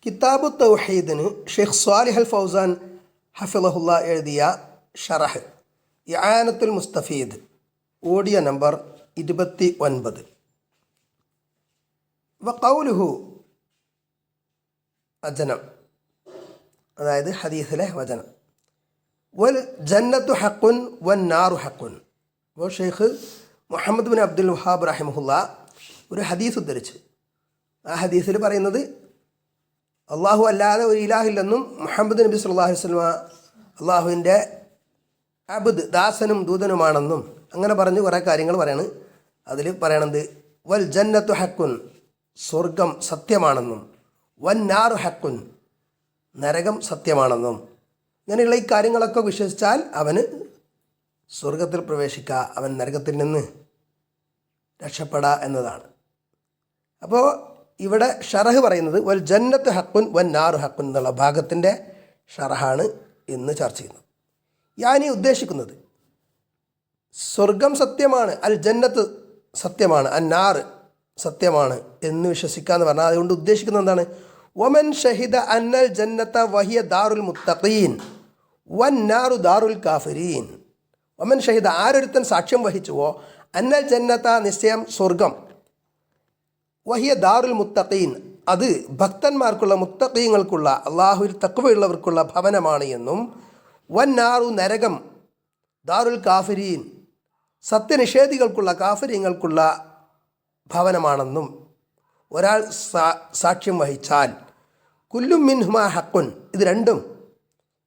കിതാബു തൗഹീദിന് ഷെയ്ഖ് സ്വാലിഹ് അൽ ഫൗസാൻ ഹഫിളഹുല്ല എഴുതിയ ഷറഹ് ഇആനത്തുൽ മുസ്തഫീദ് audio number 29. വഖൗലുഹു വചനം, അതായത് ഹദീസിലെ വചനം, വൽ ജന്നത്തു ഹഖുൻ വൻ നാറു ഹഖുൻ. അപ്പോൾ ഷെയ്ഖ് മുഹമ്മദ് ബിൻ അബ്ദുൽ വഹാബ് റഹിമഹുല്ല ഒരു ഹദീസ് ഉദ്ധരിച്ചു. ആ ഹദീസിൽ പറയുന്നത് അള്ളാഹു അല്ലാതെ ഒരു ഇലാഹില്ലെന്നും മുഹമ്മദ് നബി സല്ലല്ലാഹു അലൈഹി വസല്ലം അള്ളാഹുവിൻ്റെ അബ്ദ്, ദാസനും ദൂതനുമാണെന്നും അങ്ങനെ പറഞ്ഞ് കുറേ കാര്യങ്ങൾ പറയാണ്. അതിൽ പറയണത് വൽ ജന്നത്തു ഹഖുൻ, സ്വർഗം സത്യമാണെന്നും, വൻ നാറു ഹഖുൻ, നരകം സത്യമാണെന്നും. ഇങ്ങനെയുള്ള ഈ കാര്യങ്ങളൊക്കെ വിശ്വസിച്ചാൽ അവന് സ്വർഗത്തിൽ പ്രവേശിക്കുക, അവൻ നരകത്തിൽ നിന്ന് രക്ഷപ്പെടാ എന്നതാണ്. അപ്പോൾ ഇവിടെ ഷറഹ് പറയുന്നത് വൽ ജന്നത്ത് ഹക്കുൻ വൻ നാറു ഹക്കുൻ എന്നുള്ള ഭാഗത്തിൻ്റെ ഷറഹാണ് ഇന്ന് ചർച്ച ചെയ്യുന്നത്. ഞാനീ ഉദ്ദേശിക്കുന്നത് സ്വർഗം സത്യമാണ്, അൽ ജന്നത്ത് സത്യമാണ്, അൻ നാറ് സത്യമാണ് എന്ന് വിശ്വസിക്കുക എന്ന് പറഞ്ഞാൽ അതുകൊണ്ട് ഉദ്ദേശിക്കുന്നത് എന്താണ്? വമൻ ഷഹിദ അന്നൽ ജന്നത്ത വഹിയ ദാറുൽ മുത്തഖീൻ വൻ നാറു ദാറുൽ കാഫിരീൻ. വമൻ ഷഹിദ, ആരൊരുത്തൻ സാക്ഷ്യം വഹിച്ചുവോ, അന്നൽ ജന്നത്ത നിശ്ചയം സ്വർഗം, വഹിയ ദാറുൽ മുത്തഖീൻ അത് ഭക്തന്മാർക്കുള്ള, മുത്തഖീങ്ങൾക്കുള്ള, അള്ളാഹുവിൽ തഖ്വയുള്ളവർക്കുള്ള ഭവനമാണ് എന്നും, വൻ നാറു നരകം, ദാറുൽ കാഫിരീൻ സത്യനിഷേധികൾക്കുള്ള, കാഫിരീങ്ങൾക്കുള്ള ഭവനമാണെന്നും ഒരാൾ സാക്ഷ്യം വഹിച്ചാൽ, കുല്ലും മിൻഹുമാ ഹഖുൻ ഇത് രണ്ടും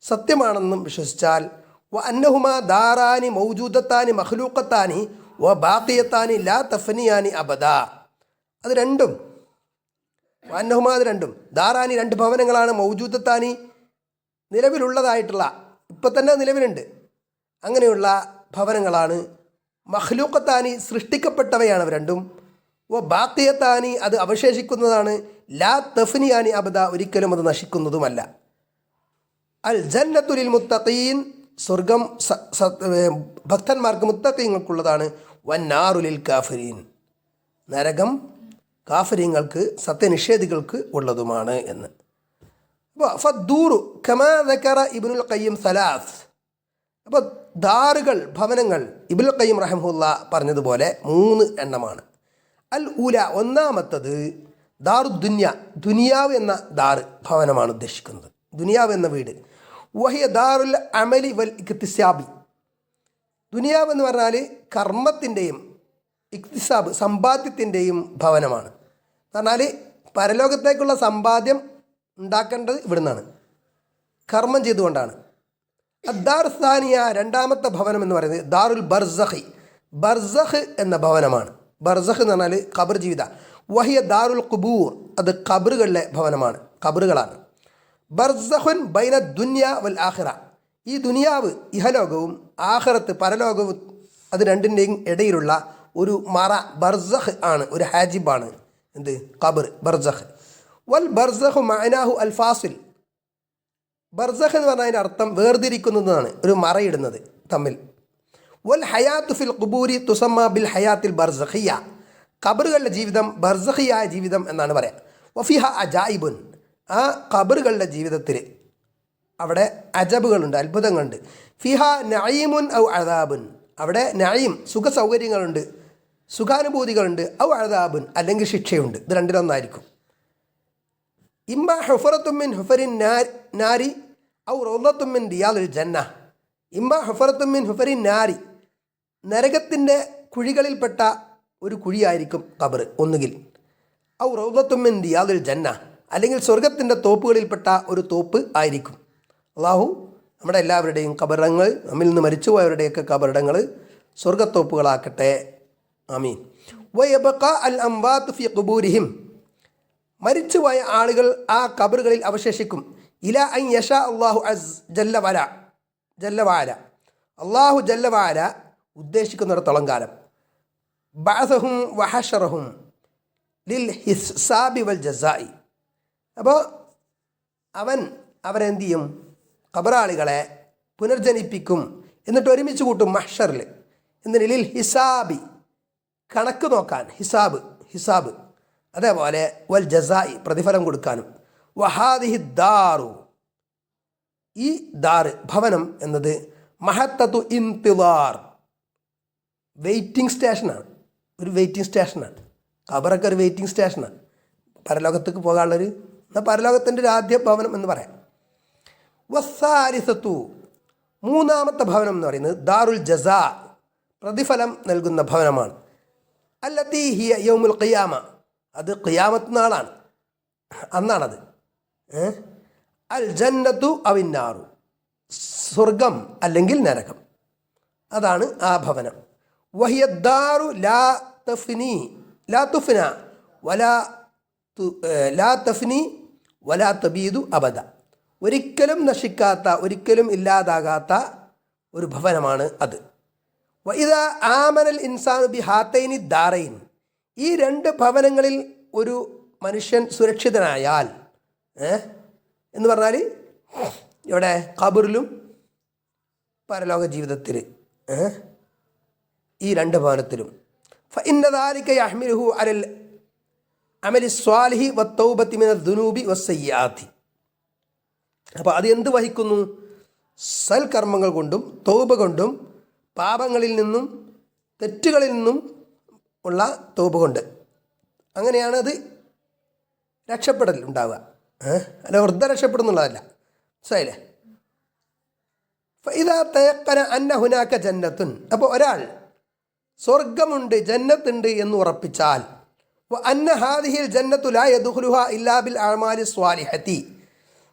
സത്യമാണെന്നും വിശ്വസിച്ചാൽ, വ അന്നഹുമാ ദാറാനി മൗജൂദത്താനി മഖ്ലൂഖത്താനി വ ബാഖിയത്താനി ലാ തഫ്നിയാനി അബദാ. അത് രണ്ടും, അന്നഹുമാ അത് രണ്ടും, ദാറാനി രണ്ട് ഭവനങ്ങളാണ്, മൗജൂദത്താനി നിലവിലുള്ളതായിട്ടുള്ള, ഇപ്പം തന്നെ നിലവിലുണ്ട്, അങ്ങനെയുള്ള ഭവനങ്ങളാണ്, മഖ്ലൂഖത്താനി സൃഷ്ടിക്കപ്പെട്ടവയാണ് അവ രണ്ടും, ഓ ബാഖിയത്താനി അത് അവശേഷിക്കുന്നതാണ്, ലാ തഫ്നിയാനി അബദ ഒരിക്കലും അത് നശിക്കുന്നതുമല്ല. അൽ ജന്നത്തുലിൽ മുത്തഖീൻ സ്വർഗം ഭക്തന്മാർക്ക്, മുത്തഖീങ്ങൾക്കുള്ളതാണ്, വന്നാറുലിൽ കാഫിരീൻ നരകം കാഫിരീങ്ങൾക്ക്, സത്യനിഷേധികൾക്ക് ഉള്ളതുമാണ് എന്ന്. അപ്പോൾ ഫദ്ദൂറു കമാ ദക്കറ ഇബ്നുൽ ഖയ്യിം സലാസ്. അപ്പോൾ ദാറുകൾ, ഭവനങ്ങൾ ഇബ്നുൽ ഖയ്യിം റഹിമഹുല്ല പറഞ്ഞതുപോലെ 3 എണ്ണമാണ്. അൽ ഊല ഒന്നാമത്തത് ദാറു ദുനിയ, ദുനിയാവ് എന്ന ദാറ് ഭവനമാണ് ഉദ്ദേശിക്കുന്നത്, ദുനിയാവ് എന്ന വീട്. വഹിയ ദാറുൽ അമലി വൽ ഇക്തിസാബി. ദുനിയാവ് എന്ന് പറഞ്ഞാൽ കർമ്മത്തിൻ്റെയും ഇക്തിസാബ് സമ്പാദ്യത്തിൻ്റെയും ഭവനമാണ്. പറഞ്ഞാൽ പരലോകത്തേക്കുള്ള സമ്പാദ്യം ഉണ്ടാക്കേണ്ടത് ഇവിടുന്നാണ്, കർമ്മം ചെയ്തുകൊണ്ടാണ്. അദ്ദാർ സ്ഥാനിയ രണ്ടാമത്തെ ഭവനം എന്ന് പറയുന്നത് ദാറുൽ ബർസഖി, ബർസഖ് എന്ന ഭവനമാണ്. ബർസഖ് എന്ന് പറഞ്ഞാൽ ഖബർ ജീവിത. വഹിയ ദാറുൽ ഖുബൂർ അത് ഖബറുകളിലെ ഭവനമാണ്, ഖബറുകളാണ്. ബർസഖുൻ ബൈന ദുനിയ വൽ ആഖിറ ഈ ദുനിയാവ് ഇഹലോകവും ആഖിറത്ത് പരലോകവും അത് രണ്ടിൻ്റെയും ഇടയിലുള്ള ഒരു മറ ബർസഖ് ആണ്, ഒരു ഹാജിബാണ് എന്ത് ഖബർ ബർസഖ്. വൽ ബർസഖു മഅനാഹു അൽ ഫാസിൽ. ബർസഖ് എന്ന് പറഞ്ഞതിൻ്റെ അർത്ഥം വേർതിരിക്കുന്നതാണ്, ഒരു മറയിടുന്നത് തമ്മിൽ. വൽ ഹയാത്തു ഫിൽ ഖുബൂരി തുസമ്മ ബിൽ ഹയാത്തിൽ ബർസഖിയ. ഖബറുകളുടെ ജീവിതം ബർസഖിയായ ജീവിതം എന്നാണ് പറയാം. വഫിഹ അജായിബുൻ ആ ഖബറുകളുടെ ജീവിതത്തിൽ അവിടെ അജബുകളുണ്ട്, അത്ഭുതങ്ങളുണ്ട്. ഫിഹ നഈമുൻ ഔ അദാബുൻ അവിടെ നഈം സുഖ സൗകര്യങ്ങളുണ്ട്, സുഖാനുഭൂതികളുണ്ട്. ഔ അദാബുൻ അല്ലെങ്കിൽ ശിക്ഷയുണ്ട്. ഇത് രണ്ടിലൊന്നായിരിക്കും. ഇമ്മ ഹുഫറത്തും മിൻ ഹുഫരിൻ നാരി ഔ റൗളത്തും മിൻ റിയാദിൽ ജന്ന. ഇമ്മ ഹുഫറത്തും മിൻ ഹുഫരിൻ നാരി നരകത്തിൻ്റെ കുഴികളിൽപ്പെട്ട ഒരു കുഴിയായിരിക്കും ഖബർ ഒന്നുകിൽ. ഔ റൗളത്തും മിൻ റിയാദിൽ ജന്ന അല്ലെങ്കിൽ സ്വർഗത്തിൻ്റെ തോപ്പുകളിൽപ്പെട്ട ഒരു തോപ്പ് ആയിരിക്കും. അള്ളാഹു നമ്മുടെ എല്ലാവരുടെയും ഖബറിടങ്ങൾ, നമ്മിൽ നിന്ന് മരിച്ചുപോയവരുടെയൊക്കെ ഖബറിടങ്ങൾ സ്വർഗത്തോപ്പുകളാക്കട്ടെ, ആമീൻ. വയബഖ അൽ അംവാത്ത് ഫി ഖുബൂരിഹിം മരിച്ചുപോയ ആളുകൾ ആ ഖബറുകളിൽ അവശേഷിക്കും. ഇല അൻ യശാ അല്ലാഹു ജല്ല വഅല അല്ലാഹു ജല്ല വഅല ഉദ്ദേശിക്കുന്നിടത്തോളം കാലം. ബഅസഹും വഹശറഹും ലിൽ ഹിസാബി വൽ ജസാഇ. അപ്പോൾ അവരെന്ത് ചെയ്യും? ഖബറാളികളെ പുനർജനിപ്പിക്കും, എന്നിട്ട് ഒരുമിച്ച് കൂട്ടും മഹ്ഷറിൽ. എന്തിന്? ലിൽ ഹിസാബി കണക്ക് നോക്കാൻ, ഹിസാബ് അതേപോലെ വൽ ജസായി പ്രതിഫലം കൊടുക്കാനും. വഹാദിഹി ദാറു, ഈ ദാറ് ഭവനം എന്നത് മഹത്തത്തു ഇന്തിളാർ, വെയിറ്റിംഗ് സ്റ്റേഷനാണ്. ഒരു വെയിറ്റിംഗ് സ്റ്റേഷനാണ്. ഖബറൊക്കെ ഒരു വെയിറ്റിംഗ് സ്റ്റേഷനാണ്. പരലോകത്തേക്ക് പോകാനുള്ളൊരു, എന്നാൽ പരലോകത്തിൻ്റെ ഒരു ആദ്യ ഭവനം എന്ന് പറയാം. വസ്സാരിസത്തു, മൂന്നാമത്തെ ഭവനം എന്ന് പറയുന്നത് ദാറുൽ ജസാ, പ്രതിഫലം നൽകുന്ന ഭവനമാണ്. അല്ലത്തി ഹിയ യൗമുൽ ഖിയാമ, അത് ഖിയാമത്ത് നാളാണ്, അന്നാണത്. അൽ ജന്നത്തു അവിന്നാറു, സ്വർഗം അല്ലെങ്കിൽ നരകം, അതാണ് ആ ഭവനം. വഹിയ ദാറു ലാ തഫ്നി വലാ തബീദു അബദ, ഒരിക്കലും നശിക്കാത്ത, ഒരിക്കലും ഇല്ലാതാകാത്ത ഒരു ഭവനമാണ് അത്. വഇദാ ആമനൽ ഇൻസാനു ബിഹാത്തൈനി ദാറൈൻ, ഈ രണ്ട് ഭവനങ്ങളിൽ ഒരു മനുഷ്യൻ സുരക്ഷിതനായാൽ, എന്ന് പറഞ്ഞാൽ ഇവിടെ ഖബറിലും പരലോക ജീവിതത്തിൽ, ഈ രണ്ട് ഭവനത്തിലും, ഫഇന്ന ദാലിക യഹ്മിലുഹു അലൽ അമലി സ്വാലിഹി വത്തൗബത്തി മിനദ് ദുനൂബി വസ്സയ്യാത്തി. അപ്പോൾ അത് എന്ത് വഹിക്കുന്നു? സൽക്കർമ്മങ്ങൾ കൊണ്ടും തൗബ കൊണ്ടും, പാപങ്ങളിൽ നിന്നും തെറ്റുകളിൽ നിന്നും ഉള്ള തൗബ കൊണ്ട്, അങ്ങനെയാണ് അത് രക്ഷപ്പെടൽ ഉണ്ടാവുക. അല്ല വൃദ്ധ രക്ഷപ്പെടുന്നുള്ളതല്ല. മനസ്സിലായില്ലേ? ഫഇദാ തയഖന അന്ന ഹുനാക ജന്നത്തുൻ, അപ്പോൾ ഒരാൾ സ്വർഗമുണ്ട്, ജന്നത്തുണ്ട് എന്ന് ഉറപ്പിച്ചാൽ, അന്ന ഹാദിഹിൽ ജന്നത്തു ലാ യദ്ഖുലുഹാ ഇല്ലാ ബിൽ അഅമാലി സ്വാലിഹത്തി,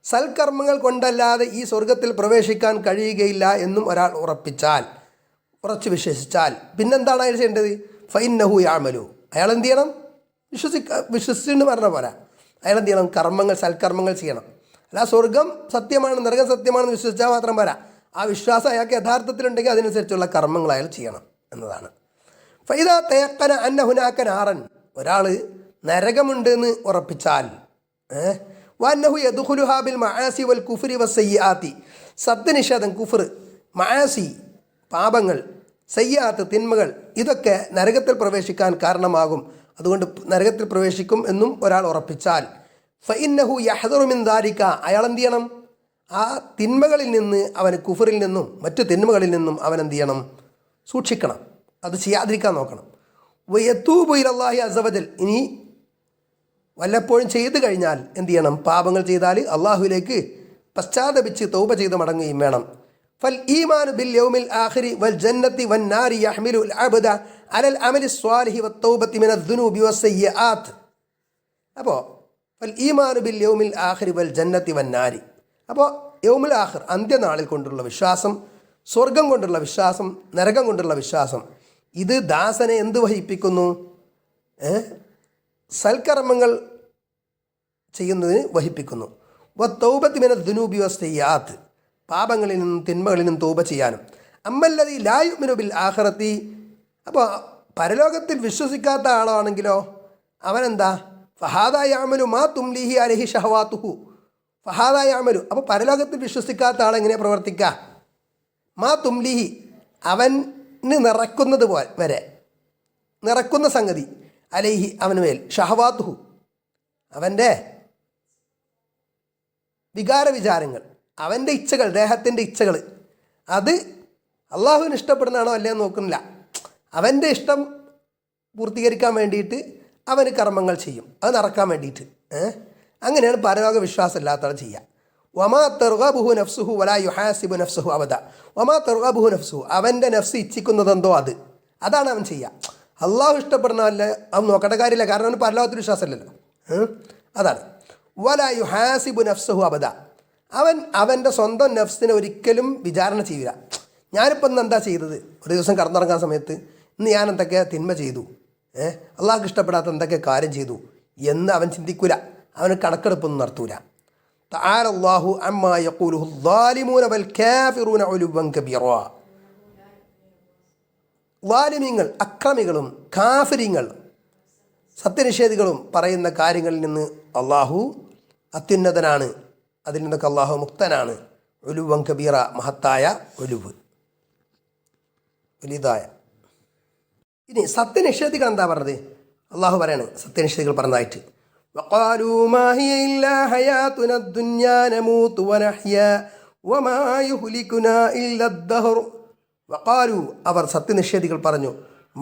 സൽക്കർമ്മങ്ങൾ കൊണ്ടല്ലാതെ ഈ സ്വർഗത്തിൽ പ്രവേശിക്കാൻ കഴിയുകയില്ല എന്നും ഒരാൾ ഉറപ്പിച്ചാൽ, ഉറച്ചു പിന്നെന്താണ് അയാൾ ചെയ്യേണ്ടത്? ഫഇന്നഹു യഅമലു, അയാൾ എന്ത് ചെയ്യണം? വിശ്വസിച്ചെന്ന് പറഞ്ഞ പോലെ അയാൾ എന്ത് ചെയ്യണം? സൽക്കർമ്മങ്ങൾ ചെയ്യണം. അല്ല സ്വർഗം സത്യമാണ്, നരകം സത്യമാണെന്ന് വിശ്വസിച്ചാൽ മാത്രം പോരാ, ആ വിശ്വാസം അയാൾക്ക് യഥാർത്ഥത്തിലുണ്ടെങ്കിൽ അതിനനുസരിച്ചുള്ള കർമ്മങ്ങൾ അയാൾ ചെയ്യണം എന്നതാണ്. ഫൈദാ തയഖന അന്ന ഹുനാക നാറൻ, ഒരാൾ നരകമുണ്ട് എന്ന് ഉറപ്പിച്ചാൽ, വഅന്നഹു യദ്ഖുലുഹാ ബിൽ മആസി വൽ കുഫ്രി വസ്സയ്യാത്തി, സത്യനിഷേധം, കുഫർ, മആസി പാപങ്ങൾ, സയ്യാത്ത് തിന്മകൾ, ഇതൊക്കെ നരകത്തിൽ പ്രവേശിക്കാൻ കാരണമാകും, അതുകൊണ്ട് നരകത്തിൽ പ്രവേശിക്കും എന്നും ഒരാൾ ഉറപ്പിച്ചാൽ, ഫഇന്നഹു യഹ്ദറു മിൻ ദാലിക, അയാൾ എന്ത് ചെയ്യണം? ആ തിന്മകളിൽ നിന്ന്, അവന് കുഫറിൽ നിന്നും മറ്റു തിന്മകളിൽ നിന്നും അവൻ എന്ത് ചെയ്യണം? സൂക്ഷിക്കണം, അത് ചെയ്യാതിരിക്കാൻ നോക്കണം. വയതൂബു ഇലല്ലാഹി അസ്സ വജൽ, ഇനി വല്ലപ്പോഴും ചെയ്തു കഴിഞ്ഞാൽ എന്ത് ചെയ്യണം? പാപങ്ങൾ ചെയ്താൽ അള്ളാഹുവിലേക്ക് പശ്ചാത്തപിച്ച് തൗബ ചെയ്ത് മടങ്ങുകയും വേണം. ഫൽ ഈമാനു ബിൽ യൗമിൽ ആഖിരി വൽ ജന്നത്തി വൻ നാരി യഹ്മിലു അൽ അബ്ദ അലൽ അമലി സ്വാലിഹി വത്തൗബത്തി മിനദ് ദുനൂബി വസ്സയ്യാത്ത്. അപ്പോൾ ഫൽ ഈമാനു ബിൽ യൗമിൽ ആഖിരി വൽ ജന്നത്തി വൻ നാരി, അപ്പോൾ യൗമുൽ ആഖിർ, അന്ത്യനാളിൽ കൊണ്ടുള്ള വിശ്വാസം, സ്വർഗം കൊണ്ടുള്ള വിശ്വാസം, നരകം കൊണ്ടുള്ള വിശ്വാസം, ഇത് ദാസനെ എന്ത് വഹിപ്പിക്കുന്നു? സൽക്കർമ്മങ്ങൾ ചെയ്യുന്നതിന് വഹിപ്പിക്കുന്നു. വത്തൗബത്തി മിനദ് ദുനൂബി വസ്സയ്യാത്ത്, പാപങ്ങളിൽ നിന്നും തിന്മകളിൽ നിന്നും തൗബ ചെയ്യാനും. അമ്മല്ലദീ ലാ യുഅ്മിനു ബിൽ ആഖിറത്തി, അപ്പോൾ പരലോകത്തിൽ വിശ്വസിക്കാത്ത ആളാണെങ്കിലോ അവനെന്താ? ഫഹാദാ യഅമലു മാ തുംലിഹി അലൈഹി ഷഹവാതുഹു, ഫഹാദാ യഅമലു, അപ്പോൾ പരലോകത്തിൽ വിശ്വസിക്കാത്ത ആളെങ്ങനെ പ്രവർത്തിക്കുക? മാ തുംലിഹി, അവന് നിറക്കുന്നത് വരെ, നിറക്കുന്ന സംഗതി, അലൈഹി അവന് മേൽ, ഷഹവാതുഹു അവൻ്റെ വികാരവിചാരങ്ങൾ, അവൻ്റെ ഇച്ഛകൾ, ദേഹത്തിൻ്റെ ഇച്ഛകൾ, അത് അള്ളാഹുവിന് ഇഷ്ടപ്പെടുന്നതാണോ അല്ലയെന്ന് നോക്കുന്നില്ല, അവൻ്റെ ഇഷ്ടം പൂർത്തീകരിക്കാൻ വേണ്ടിയിട്ട് അവന് കർമ്മങ്ങൾ ചെയ്യും, അത് നടക്കാൻ വേണ്ടിയിട്ട്. അങ്ങനെയാണ് പരലോക വിശ്വാസം ഇല്ലാത്തവർ ചെയ്യുക. വമാ തർഗബുഹു നഫ്സുഹു വലാ യുഹാസിബു നഫ്സുഹു അബദ, വമാ തർഗബുഹു നഫ്സുഹു, അവൻ്റെ നഫ്സ് ഇച്ഛിക്കുന്നതെന്തോ അതാണ് അവൻ ചെയ്യുക. അള്ളാഹു ഇഷ്ടപ്പെടുന്നതല്ല അവൻ നോക്കേണ്ട കാര്യമില്ല, കാരണം അവന് പരലോകത്തിൽ വിശ്വാസമില്ലല്ലോ. അതാണ്. വലാ യുഹാസിബു നഫ്സുഹു അബദ, അവൻ്റെ സ്വന്തം നഫ്സിനെ ഒരിക്കലും വിചാരണ ചെയ്യില്ല. ഞാനിപ്പോൾ ഇന്ന് എന്താ ചെയ്തത്? ഒരു ദിവസം കടന്നുറങ്ങാൻ സമയത്ത് ഇന്ന് ഞാൻ എന്തൊക്കെ തിന്മ ചെയ്തു, അള്ളാഹ്ക്ക് ഇഷ്ടപ്പെടാത്ത എന്തൊക്കെ കാര്യം ചെയ്തു എന്ന് അവൻ ചിന്തിക്കൂല, അവന് കണക്കെടുപ്പൊന്നും നടത്തൂല. തആല അല്ലാഹു അമ്മാ യഖൂലുഹു الظالمون والكافرون علوا كبيرا. ളാലിമീങ്ങൾ, അക്രമികളും കാഫിരിങ്ങൾ, സത്യനിഷേധികളും പറയുന്ന കാര്യങ്ങളിൽ നിന്ന് അള്ളാഹു അത്യുന്നതനാണ്, അതിൽ നിന്നൊക്കെ അള്ളാഹു മുക്തനാണ്. ഉലുവൻ കബീറ, മഹത്തായ ഒലുവ്, വലുതായ. ഇനി സത്യനിഷേധികൾ എന്താ പറഞ്ഞത്? അള്ളാഹു പറയാണ് സത്യനിഷേധികൾ പറഞ്ഞതായിട്ട്, വഖാലൂ മാ ഹിയ ഇല്ലാ ഹയാതുന ദുനിയാ നമൂതു വനഹ്യാ വമാ യുഹ്ലികുനാ ഇല്ലാ ദഹർ. വഖാലൂ അവർ സത്യനിഷേധികൾ പറഞ്ഞു,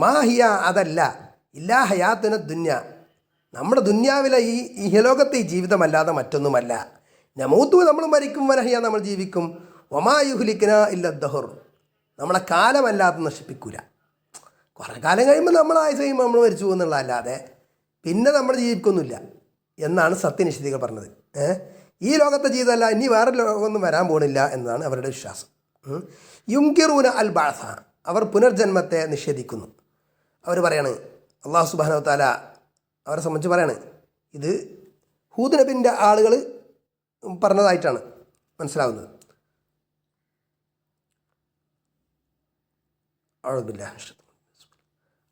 മാ ഹിയ അതല്ല, ഇല്ലാ ഹയാതുന ദുനിയ നമ്മുടെ ദുന്യാവിലെ ഈ ഇഹലോകത്തെ ഈ ജീവിതമല്ലാതെ മറ്റൊന്നുമല്ല. നമൂത്തു നമ്മൾ മരിക്കും, വനഹ്യ നമ്മൾ ജീവിക്കും, വമാ യുഹ്ലികുനാ ഇല്ലാ ദഹർ നമ്മളെ കാലമല്ലാതെ നശിപ്പിക്കൂല. കുറേ കാലം കഴിയുമ്പോൾ നമ്മൾ ആയുസ് കഴിയുമ്പോൾ നമ്മൾ മരിച്ചു പോകുന്നുള്ളതല്ലാതെ പിന്നെ നമ്മൾ ജീവിക്കൊന്നുമില്ല എന്നാണ് സത്യനിഷേധികൾ പറഞ്ഞത്. ഈ ലോകത്തെ ജീവിതമല്ല, ഇനി വേറെ ലോകമൊന്നും വരാൻ പോകണില്ല എന്നതാണ് അവരുടെ വിശ്വാസം. യുങ്കിറൂന അൽ ബാസ അവർ പുനർജന്മത്തെ നിഷേധിക്കുന്നു. അവർ പറയാണ്, അള്ളാഹു സുബ്ഹാനഹു വ തആല അവരെ സംബന്ധിച്ച് പറയാണ്, ഇത് ഹൂദ് നബിൻ്റെ ആളുകൾ പറഞ്ഞതായിട്ടാണ് മനസ്സിലാവുന്നത്.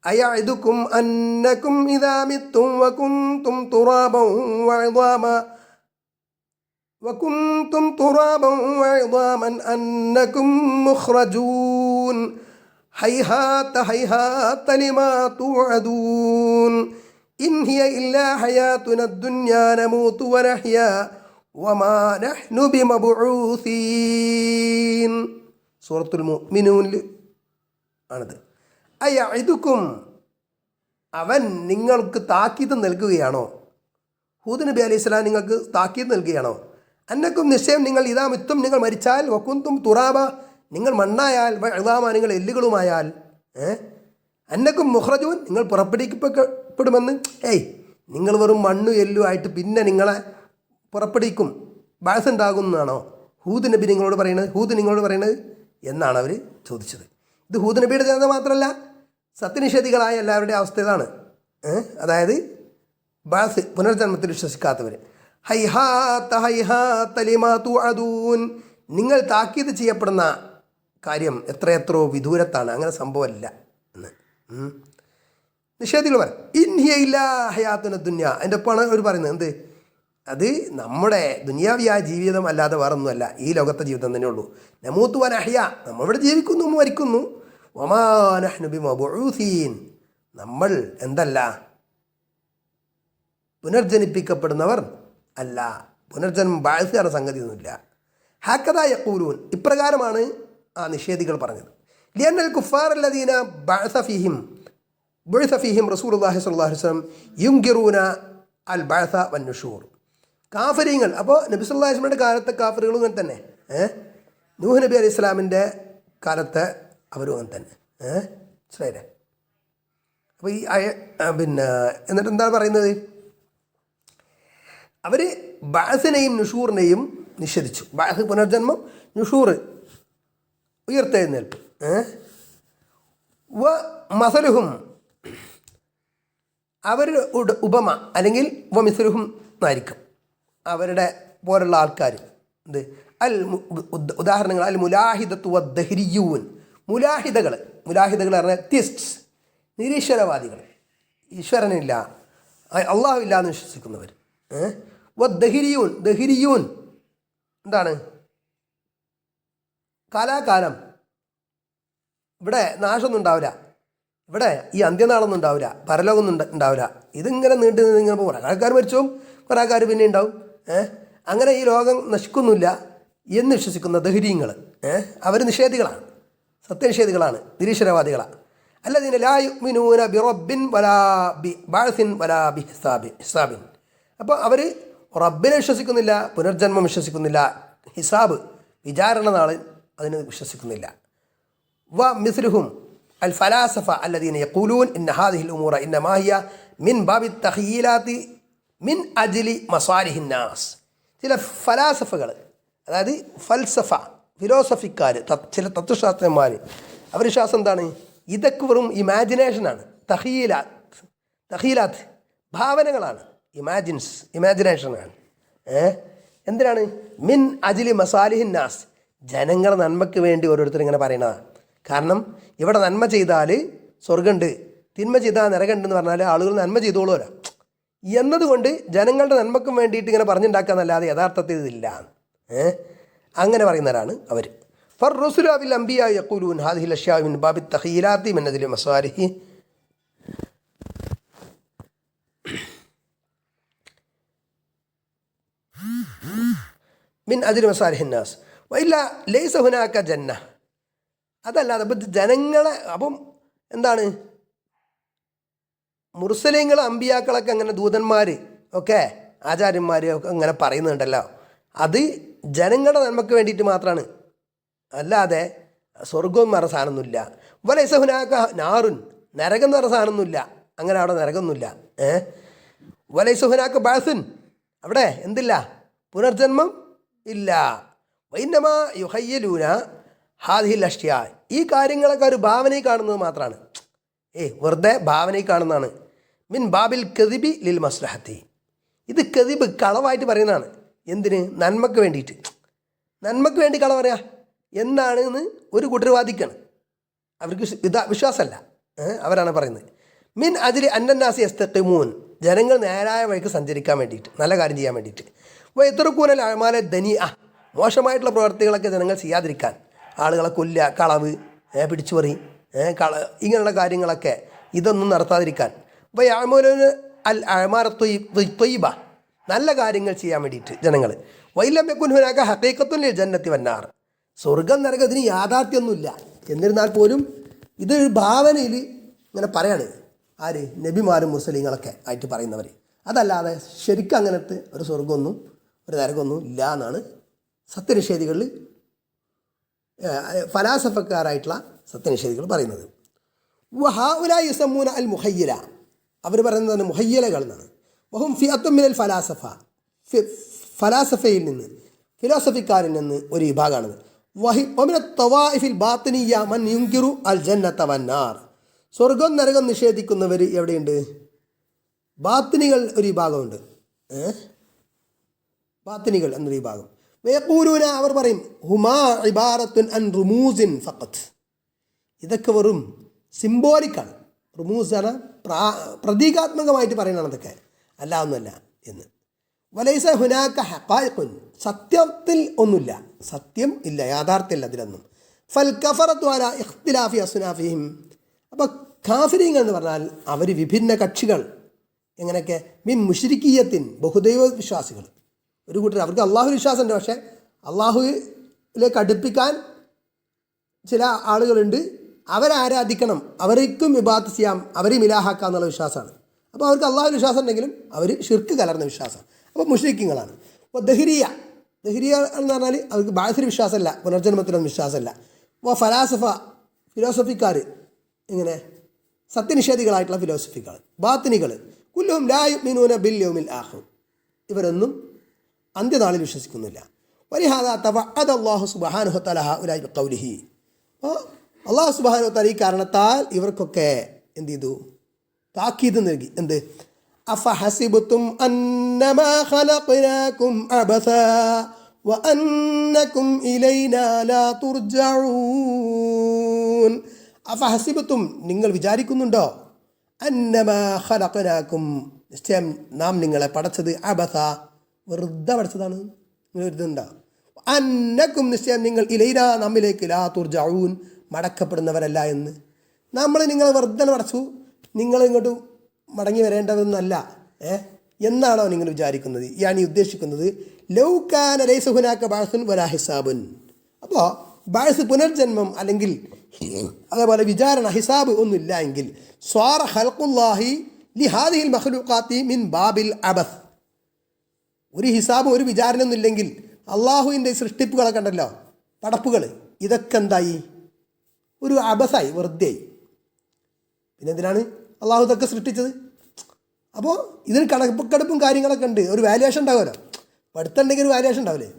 അയഅദുകും അന്നകും ഇദാ മിത്തും വകുൻതും തുറാബൻ വഇദാമൻ അന്നകും മുഖ്റജൂൻ ഹൈഹാത ഹൈഹാത ലിമാ തുഅദൂൻ ഇൻ ഹിയ ഇല്ലാ ഹയാതുന ദുനിയാ നമൂതു വനഹ്യാ വമാ നഹ്നു ബിമബ്ഊസീൻ. സൂറത്തുൽ മുഅ്മിനൂനിൽ ആണിത്. അയഅദുകും അവൻ നിങ്ങൾക്ക് താക്കീത് നൽകുകയാണോ? ഹൂദ് നബി അലൈഹി സ്വലാം നിങ്ങൾക്ക് താക്കീത് നൽകുകയാണോ? അന്നക്കും നിശ്ചയം നിങ്ങൾ ഇതാ മിത്തും നിങ്ങൾ മരിച്ചാൽ, വകുന്തും തുറാബ നിങ്ങൾ മണ്ണായാൽ, വഇദാമ നിങ്ങൾ എല്ലുകളുമായാൽ, അന്നക്കും മുഖ്റജൂൻ നിങ്ങൾ പുറപ്പെടുവിക്കപ്പെടുമെന്ന്. നിങ്ങൾ വെറും മണ്ണും എല്ലുമായിട്ട് പിന്നെ നിങ്ങളെ പുറപ്പെടുവിക്കും, ബഅസ് ഉണ്ടാകുന്നതാണോ ഹൂദ് നബി നിങ്ങളോട് പറയുന്നത് എന്നാണ് അവർ ചോദിച്ചത്. ഇത് ഹൂദ് നബിയുടെ ജനത മാത്രമല്ല, സത്യനിഷേധികളായ എല്ലാവരുടെയും അവസ്ഥ ഇതാണ്. അതായത് ബഅസ് പുനർജന്മത്തിൽ വിശ്വസിക്കാത്തവർ. ഹൈഹാത്ത ഹൈഹാത്ത ലിമാ തുഅദൂൻ നിങ്ങൾ താക്കീത് ചെയ്യപ്പെടുന്ന കാര്യം എത്രയെത്രയോ വിദൂരത്താണ്, അങ്ങനെ സംഭവമല്ല എന്ന് നിഷേധികൾ പറയും. ഇൻ ഹിയ ഇല്ലാ ഹയാതുന ദുനിയ അതിൻ്റെ ഒപ്പമാണ് അവർ പറയുന്നത് എന്ത്, അത് നമ്മുടെ ദുനിയാവിയായ ജീവിതം അല്ലാതെ വേറൊന്നുമല്ല, ഈ ലോകത്തെ ജീവിതം തന്നെ ഉള്ളൂ. നമൂതു വനഹ്യ നമ്മളിവിടെ ജീവിക്കുന്നു, മരിക്കുന്നു. വമാ നഹ്നു ബിമബ്ഊസീൻ നമ്മൾ എന്തല്ല, പുനർജനിപ്പിക്കപ്പെടുന്നവർ അല്ല. പുനർജന്മം ബഅസ് എന്ന സംഗതിയൊന്നുമില്ല. ഹക്കദാ യഖൂലൂൻ ഇപ്രകാരമാണ് ആ നിഷേധികൾ പറഞ്ഞത്. ലിയന്നൽ കുഫാർ അല്ലദീന ബഅസ ഫീഹിം റസൂലുള്ളാഹി സ്വല്ലല്ലാഹു അലൈഹി വസല്ലം യുൻകിറൂന അൽ ബഅസ വന്നുഷൂർ. കാഫിരീങ്ങൾ, അപ്പോൾ നബി സല്ലല്ലാഹു അലൈഹി വസല്ലമയുടെ കാലത്തെ കാഫിറുകളും അങ്ങനെ തന്നെ, നൂഹ് നബി അലൈഹി സ്വലാമിൻ്റെ കാലത്തെ അവരും അങ്ങനെ തന്നെ. മനസ്സിലായില്ലേ? അപ്പോൾ ഈ എന്നിട്ട് എന്താണ് പറയുന്നത്, അവർ ബഅസിനെയും നുഷൂറിനെയും നിഷേധിച്ചു. ബഅസ് പുനർജന്മം, നുഷൂർ ഉയർത്തെഴുന്നേൽപ്പ്. വ മസലുഹും അവരുടെ ഉപമ അല്ലെങ്കിൽ വ മിസ്ലുഹും എന്നായിരിക്കും അവരുടെ പോലുള്ള ആൾക്കാർ. എന്ത് ഉദാഹരണങ്ങൾ, അൽ മുലാഹിദത്തു വദ്ദഹ്രിയൂൻ മുലാഹിദകൾ പറഞ്ഞാൽ തിയസ്റ്റ്സ് നിരീശ്വരവാദികൾ, ഈശ്വരനില്ല അള്ളാഹു ഇല്ല എന്ന് വിശ്വസിക്കുന്നവർ. ദഹിരിയൂൻ എന്താണ്, കാലാകാലം ഇവിടെ നാശമൊന്നും ഉണ്ടാവില്ല, ഇവിടെ ഈ അന്ത്യനാളൊന്നും ഉണ്ടാവില്ല, പരലോകമൊന്നും ഉണ്ടാവില്ല, ഇതിങ്ങനെ നീണ്ടു ഇങ്ങനെ പോകും. കുറേ ആൾക്കാർ മരിച്ചും കുറേ ആൾക്കാർ പിന്നെ ഉണ്ടാവും. അങ്ങനെ ഈ ലോകം നശിക്കുന്നില്ല എന്ന് വിശ്വസിക്കുന്ന ദഹിരീങ്ങൾ അവർ നിഷേധികളാണ്, സത്യനിഷേധികളാണ്, നിരീശ്വരവാദികളാണ്. അല്ലദീന ലാ യുഅ്മിനൂന ബിറബ്ബിൻ വലാ ബിബഅസിൻ വലാ ബിഹിസാബിൻ. അപ്പോൾ അവർ റബ്ബിനെ വിശ്വസിക്കുന്നില്ല, പുനർജന്മം വിശ്വസിക്കുന്നില്ല, ഹിസാബ് വിചാരണ നാള് അതിന് വിശ്വസിക്കുന്നില്ല. വ മിസ്ലുഹും അൽ ഫലാസഫ അല്ലദീന യഖൂലൂൻ ഇന്ന ഹാദിഹിൽ ഉമൂറ ഇന്നമാ ഹിയ മിൻ ബാബി തഖ്യീലാത്തി മിൻ അജ്ലി മസാലിഹിൻ നാസ്. ചില ഫലാസഫകൾ, അതായത് ഫിലോസഫിക്കാർ, ചില തത്വശാസ്ത്രന്മാർ, അവർ വിശ്വാസം എന്താണ്, ഇതൊക്കെ വെറും ഇമാജിനേഷനാണ്, തഖീലാത്ത് ഭാവനകളാണ്, ഇമാജിനേഷനാണ്. എന്തിനാണ്? മിൻ അജ്ലി മസാലിഹിൻ നാസ് ജനങ്ങളുടെ നന്മയ്ക്ക് വേണ്ടി ഓരോരുത്തർ ഇങ്ങനെ പറയണതാണ്. കാരണം ഇവിടെ നന്മ ചെയ്താൽ സ്വർഗമുണ്ട്, തിന്മ ചെയ്താൽ നരകമുണ്ടെന്ന് പറഞ്ഞാൽ ആളുകൾ നന്മ ചെയ്തോളൂല എന്നതുകൊണ്ട് ജനങ്ങളുടെ നന്മക്കും വേണ്ടിയിട്ട് ഇങ്ങനെ പറഞ്ഞുണ്ടാക്കാന്നല്ലാതെ യഥാർത്ഥത്തിൽ ഇതില്ല. അങ്ങനെ പറയുന്നവരാണ് അവർ. ഫർറുസുലു അബിൽ അംബിയ യഖൂലൂൻ ഹാദിഹിൽ അഷ്യാ മിൻ ബാബി തഖീലാത്തി മിൻ അജ്ലി മസാലിഹി മിൻ അജ്ലി മസാലിഹിന്നാസ് വഇല്ല ലൈസ ഹുനാക ജന്ന. അതല്ലാതെ ഇപ്പം ജനങ്ങളെ അപ്പം എന്താണ് മുർസലീങ്ങൾ അമ്പിയാക്കളൊക്കെ അങ്ങനെ ദൂതന്മാർ ഒക്കെ ആചാര്യന്മാർ ഒക്കെ അങ്ങനെ പറയുന്നുണ്ടല്ലോ, അത് ജനങ്ങളുടെ നന്മയ്ക്ക് വേണ്ടിയിട്ട് മാത്രമാണ്, അല്ലാതെ സ്വർഗവും വേറെ സാധനമൊന്നുമില്ല. വലൈസ ഹുനാക നാറുൻ, നരകം എന്ന് പറഞ്ഞ സാധനമൊന്നുമില്ല, അങ്ങനെ അവിടെ നരകമൊന്നുമില്ല. വലൈസ ഹുനാക ബഅസുൻ, അവിടെ എന്തില്ല, പുനർജന്മം ഇല്ല. വൈന്നമാ യുഹയ്യലൂന ഹാദിഹിൽ അഷ്യാ, ഈ കാര്യങ്ങളൊക്കെ ഒരു ഭാവനയിൽ കാണുന്നത് മാത്രമാണ്, വെറുതെ ഭാവനയിൽ കാണുന്നതാണ്. മിൻ ബാബിൽ കദിബി ലിൽ മസ്ലഹത്തി, ഇത് കദിബ് കളവായിട്ട് പറയുന്നതാണ്. എന്തിന്? നന്മക്ക് വേണ്ടിയിട്ട്, നന്മക്ക് വേണ്ടി കള പറയാ എന്നാണ് എന്ന് ഒരു കൂട്ടർ വാദിക്കണം. അവർക്ക് വിശ്വാസമല്ല, അവരാണ് പറയുന്നത്. മിൻ അജ്ലി അന്നന്നാസി യസ്തഖിമൂൻ, ജനങ്ങൾ നേരായ വഴിക്ക് സഞ്ചരിക്കാൻ വേണ്ടിയിട്ട്, നല്ല കാര്യം ചെയ്യാൻ വേണ്ടിയിട്ട്. വയത്തുറുക്കൂനൽ അഅ്മാല ദനിഅ, മോശമായിട്ടുള്ള പ്രവർത്തികളൊക്കെ ജനങ്ങൾ ചെയ്യാതിരിക്കാൻ, ആളുകളെ കൊല്ലുക, കളവ്, പിടിച്ചുപറി, ഇങ്ങനെയുള്ള കാര്യങ്ങളൊക്കെ ഇതൊന്നും നടത്താതിരിക്കാൻ. വയഅ്മലൂന അൽ അഅ്മാറ ത്വയ്യിബ, നല്ല കാര്യങ്ങൾ ചെയ്യാൻ വേണ്ടിയിട്ട് ജനങ്ങൾ. വഇല്ലം യകുൻ ഹുനാക ഹഖീഖത്തുൻ ലിൽ ജന്നത്തി വന്നാർ, സ്വർഗം നരകം ഇതിന് യാഥാർത്ഥ്യമൊന്നുമില്ല. എന്നിരുന്നാൽ പോലും ഇത് ഭാവനയിൽ ഇങ്ങനെ പറയാണ് ആര്? നബിമാരും മുസ്ലിങ്ങളൊക്കെ ആയിട്ട് പറയുന്നവർ. അതല്ലാതെ ശരിക്കും അങ്ങനത്തെ ഒരു സ്വർഗമൊന്നും ഒരു നരകമൊന്നും ഇല്ല എന്നാണ് സത്യനിഷേധികളിൽ, ഫലാസഫക്കാരായിട്ടുള്ള സത്യനിഷേധികൾ പറയുന്നത്. വഹഉലാ യുസമ്മൂന അൽ മുഹയ്യല, അവർ പറയുന്നത് മുഹയ്യലകൾ എന്നാണ്. വഹും ഫിഅത്തും മിനൽ ഫലാസഫ, ഫലാസഫയിൽ നിന്ന്, ഫിലോസഫിക്കാരിൽ നിന്ന് ഒരു വിഭാഗമാണത്. വമിന തവാഇഫിൽ ബാത്തിനിയ മൻ യുൻകിറു അൽ ജന്നത വന്നാർ, സ്വർഗം നരകം നിഷേധിക്കുന്നവർ എവിടെയുണ്ട്? ബാത്തിനികൾ ഒരു വിഭാഗമുണ്ട്, ബാത്തിനികൾ എന്നൊരു വിഭാഗം. വയഖൂലൂന, അവർ പറയും, ഹുമാ ഇബാറത്തുൻ അൻ റുമൂസിൻ ഫഖത്ത്, ഇതൊക്കെ വെറും സിംബോളിക്കാണ്. റുമൂസ് ആണ് പ്രതീകാത്മകമായിട്ട് പറയുന്നതാണ്, അതൊക്കെ അല്ല ഒന്നുമല്ല എന്ന്. വലൈസ ഹുനാക ഹഖായിഖുൻ, സത്യത്തിൽ ഒന്നുമില്ല, സത്യം ഇല്ല, യാഥാർത്ഥ്യമില്ല അതിലൊന്നും. ഫൽ കഫറത്തു അലാ ഇഖ്തിലാഫി അസ്നാഫിഹിം, അപ്പോൾ കാഫിരീങ്ങൾ എന്ന് പറഞ്ഞാൽ അവർ വിഭിന്ന കക്ഷികൾ. എങ്ങനെയൊക്കെ? മിൻ മുശ്രിക്കിയത്തിൻ, ബഹുദൈവ വിശ്വാസികൾ. ഒരു കൂട്ടർ അവർക്ക് അള്ളാഹു വിശ്വാസമുണ്ട്, പക്ഷേ അള്ളാഹുവിലേക്ക് അടുപ്പിക്കാൻ ചില ആളുകളുണ്ട്, അവരെ ആരാധിക്കണം, അവർക്കും ഇബാദത്ത് ചെയ്യാം, അവരെയും ഇലാഹാക്കാം എന്നുള്ള വിശ്വാസമാണ്. അപ്പോൾ അവർക്ക് അള്ളാഹു വിശ്വാസം ഉണ്ടെങ്കിലും അവർ ഷിർക്ക് കലർന്ന വിശ്വാസം. അപ്പോൾ മുശ്രിക്കീങ്ങളാണ്. അപ്പോൾ ദഹ്രിയ എന്ന് പറഞ്ഞാൽ അവർക്ക് ബാസിൽ വിശ്വാസമല്ല, പുനർജന്മത്തിലൊന്നും വിശ്വാസമല്ല. അപ്പോൾ ഫലാസഫ, ഫിലോസഫിക്കാർ, ഇങ്ങനെ സത്യനിഷേധികളായിട്ടുള്ള ഫിലോസഫിക്കാർ. ബാത്തിനികൾ, കുല്ലുഹും ലാ യുഅ്മിനൂന ബിൽ യൗമിൽ ആഖിർ, ഇവരൊന്നും അന്ത്യനാളിൽ വിശ്വസിക്കുന്നില്ല. വലിഹാദാ തവഅദ അല്ലാഹു സുബ്ഹാനഹു വതആല ഹഉലാഇ ബിഖൗലിഹി, അപ്പോൾ അള്ളാഹു സുബ്ഹാനഹു വതആല ഈ കാരണത്താൽ ഇവർക്കൊക്കെ എന്ത് ചെയ്തു? താക്കീത് നൽകി. എന്ത്? അഫഹസിബ്തും അന്നമാ ഖലഖനാകും അബസാ വഅന്നകും ഇലൈനാ ലാ തുർജഊൻ. അഫഹസിബ്തും, നിങ്ങൾ വിചാരിക്കുന്നുണ്ടോ? അന്നമാ ഖലഖനാകും, നിശ്ചയം നാം നിങ്ങളെ പടച്ചത് അബസ, വെറുതെ പഠിച്ചതാണ്, നിങ്ങൾ എഴുതുന്നുണ്ടോ? അന്നക്കും, നിശ്ചയം നിങ്ങൾ ഇലൈനാ, നമ്മിലേക്ക്, ലാ തുർജഊൻ, മടക്കപ്പെടുന്നവരല്ല എന്ന്. നമ്മൾ നിങ്ങളെ വെറുതെ പഠിച്ചു, നിങ്ങൾ ഇങ്ങോട്ട് മടങ്ങി വരേണ്ടതെന്നല്ല എന്നാണോ നിങ്ങൾ വിചാരിക്കുന്നത്? യാനി ഉദ്ദേശിക്കുന്നത് ലൗകാന ലൈസ ഹുനാക ബഅസുൻ വലാ ഹിസാബുൻ. അപ്പോൾ ബഅസ്, പുനർജന്മം, അല്ലെങ്കിൽ അതേപോലെ വിചാരണ, ഹിസാബ് ഒന്നുമില്ല എങ്കിൽ സ്വാറ ഖൽഖുല്ലാഹി ലിഹാദിഹിൽ മഖ്ലൂഖാത്തി മിൻ ബാബിൽ അബസ്, ഒരു ഹിസാബ് ഒരു വിചാരണ ഒന്നും ഇല്ലെങ്കിൽ അള്ളാഹുവിൻ്റെ സൃഷ്ടിപ്പുകളൊക്കെ ഉണ്ടല്ലോ, പടപ്പുകൾ, ഇതൊക്കെ എന്തായി? ഒരു അബസായി, വെറുതെയായി. പിന്നെ എന്തിനാണ് അള്ളാഹു ഇതൊക്കെ സൃഷ്ടിച്ചത്? അപ്പോൾ ഇതിന് കണക്കെടുപ്പും കാര്യങ്ങളൊക്കെ ഉണ്ട്, ഒരു വാല്യുവേഷൻ ഉണ്ടാവുമല്ലോ. പഠിത്തമുണ്ടെങ്കിൽ ഒരു വാല്യുവേഷൻ ഉണ്ടാവില്ലേ?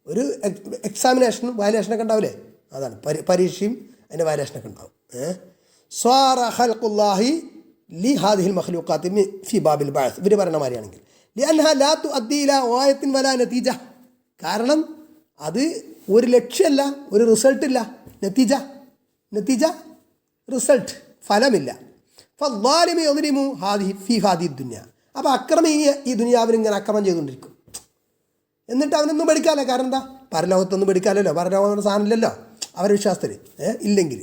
ഒരു എക്സാമിനേഷനും വാല്യുവേഷനൊക്കെ ഉണ്ടാവില്ലേ? അതാണ് പരീക്ഷയും അതിൻ്റെ വാല്യുവേഷനൊക്കെ ഉണ്ടാവും. സ്വാറ ഖൽഖുല്ലാഹി ലി ഹാദിഹിൽ മഖ്ലൂഖാത്തി ഫി ബാബിൽ ബഅസ്, ഇവർ പറയുന്ന മാതിരിയാണെങ്കിൽ ലിഅൻഹ ലാ തുഅദ്ദി ഇലാ ഗായത്തിൻ വലാ നതീജ, കാരണം അത് ഒരു ലക്ഷ്യമല്ല, ഒരു റിസൾട്ടില്ല. നതീജ റിസൾട്ട്, ഫലമില്ല. ഫദ്ദാലിമു യദ്ലിമു ഫീ ഹാദിഹി ദുനിയ, അപ്പോൾ അക്രമി ഈ ദുനിയാവിൽ ഇങ്ങനെ അക്രമം ചെയ്തുകൊണ്ടിരിക്കും. എന്നിട്ട് അവനൊന്നും പഠിക്കാമല്ലോ. കാരണം എന്താ? പരലോകത്തൊന്നും പഠിക്കാമല്ലോ, പരലോകങ്ങളുടെ സാധനമില്ലല്ലോ അവരുടെ വിശ്വാസത്തിൽ. ഇല്ലെങ്കിൽ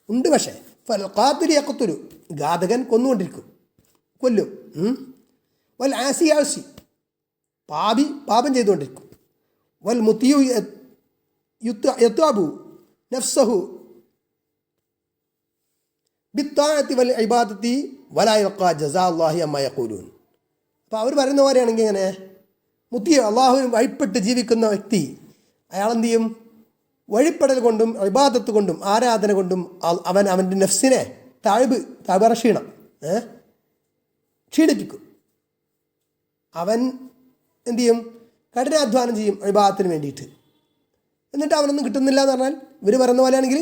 ഉണ്ട്. പക്ഷേ ഫൽഖാത്തിലു യഖ്തുലു, ഘാതകൻ കൊന്നുകൊണ്ടിരിക്കും, കൊല്ലും. വൽ ആസി, പാപി പാപം ചെയ്തുകൊണ്ടിരിക്കും. വൽ മുത്തിയു യത്അബു നഫ്സഹു ബിത്താഅത്തി വൽ ഇബാദത്തി വലാ യഖാ ജസാ അല്ലാഹി അമ്മാ യഖൂലൂൻ. അപ്പോൾ അവർ പറയുന്ന പോലെയാണെങ്കിൽ ഇങ്ങനെ മുത്തിയ അള്ളാഹുവിന് വഴിപ്പെട്ട് ജീവിക്കുന്ന വ്യക്തി അയാളെന്ത് ചെയ്യും? വഴിപ്പെടൽ കൊണ്ടും ഇബാദത്ത് കൊണ്ടും ആരാധന കൊണ്ടും അവൻ്റെ നഫ്സിനെ ക്ഷീണം ക്ഷീണിപ്പിക്കും. അവൻ എന്തു ചെയ്യും? കഠിനാധ്വാനം ചെയ്യും ഇബാദത്തിന് വേണ്ടിയിട്ട്. എന്നിട്ട് അവനൊന്നും കിട്ടുന്നില്ല എന്ന് പറഞ്ഞാൽ ഇവർ പറയുന്ന പോലെയാണെങ്കിൽ